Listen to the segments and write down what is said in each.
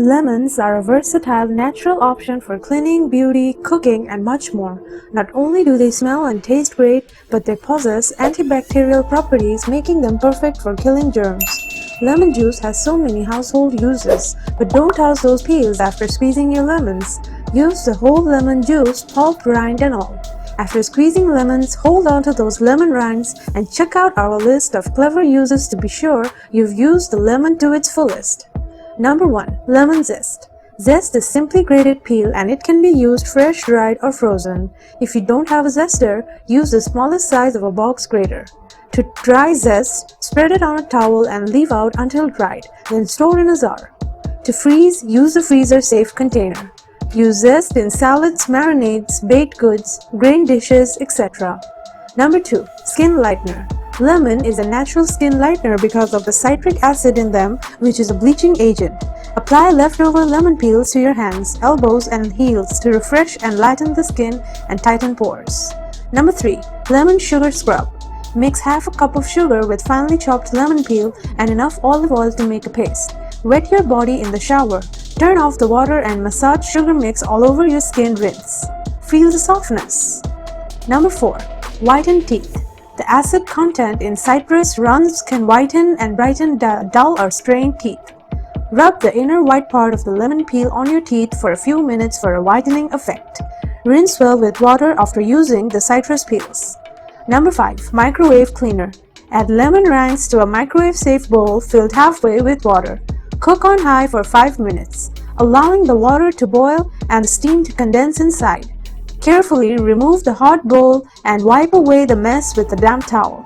Lemons are a versatile natural option for cleaning, beauty, cooking, and much more. Not only do they smell and taste great, but they possess antibacterial properties, making them perfect for killing germs. Lemon juice has so many household uses, but don't toss those peels after squeezing your lemons. Use the whole lemon juice, pulp, rind, and all. After squeezing lemons, hold on to those lemon rinds and check out our list of clever uses to be sure you've used the lemon to its fullest. Number 1. Lemon zest. Zest is simply grated peel and it can be used fresh, dried, or frozen. If you don't have a zester, use the smallest size of a box grater. To dry zest, spread it on a towel and leave out until dried, then store in a jar. To freeze, use a freezer-safe container. Use zest in salads, marinades, baked goods, grain dishes, etc. Number 2. Skin lightener. Lemon is a natural skin lightener because of the citric acid in them, which is a bleaching agent. Apply leftover lemon peels to your hands, elbows, and heels to refresh and lighten the skin and tighten pores. Number 3. Lemon sugar scrub. Mix half a cup of sugar with finely chopped lemon peel and enough olive oil to make a paste. Wet your body in the shower. Turn off the water and massage sugar mix all over your skin. Rinse. Feel the softness. Number 4. Whiten teeth. The acid content in citrus runs can whiten and brighten dull or strained teeth. Rub the inner white part of the lemon peel on your teeth for a few minutes for a whitening effect. Rinse well with water after using the citrus peels. Number 5. Microwave cleaner. Add lemon rinds to a microwave-safe bowl filled halfway with water. Cook on high for 5 minutes, allowing the water to boil and the steam to condense inside. Carefully remove the hot bowl and wipe away the mess with a damp towel.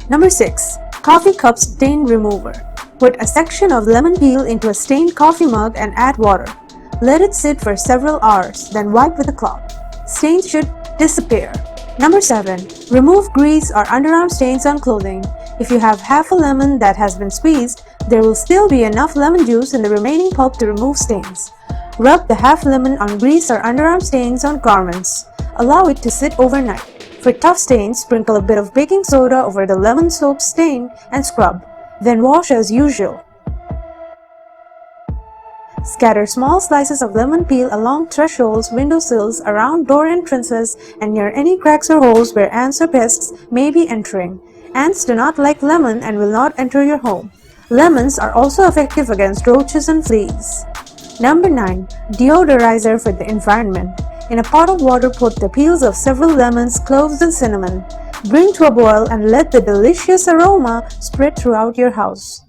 Number 6. Coffee cup stain remover. Put a section of lemon peel into a stained coffee mug and add water. Let it sit for several hours, then wipe with a cloth. Stains should disappear. Number 7. Remove grease or underarm stains on clothing. If you have half a lemon that has been squeezed, there will still be enough lemon juice in the remaining pulp to remove stains. Rub the half lemon on grease or underarm stains on garments. Allow it to sit overnight. For tough stains, sprinkle a bit of baking soda over the lemon soap stain and scrub. Then wash as usual. Scatter small slices of lemon peel along thresholds, windowsills, around door entrances, and near any cracks or holes where ants or pests may be entering. Ants do not like lemon and will not enter your home. Lemons are also effective against roaches and fleas. Number 9. Deodorizer for the environment. In a pot of water, put the peels of several lemons, cloves, and cinnamon. Bring to a boil and let the delicious aroma spread throughout your house.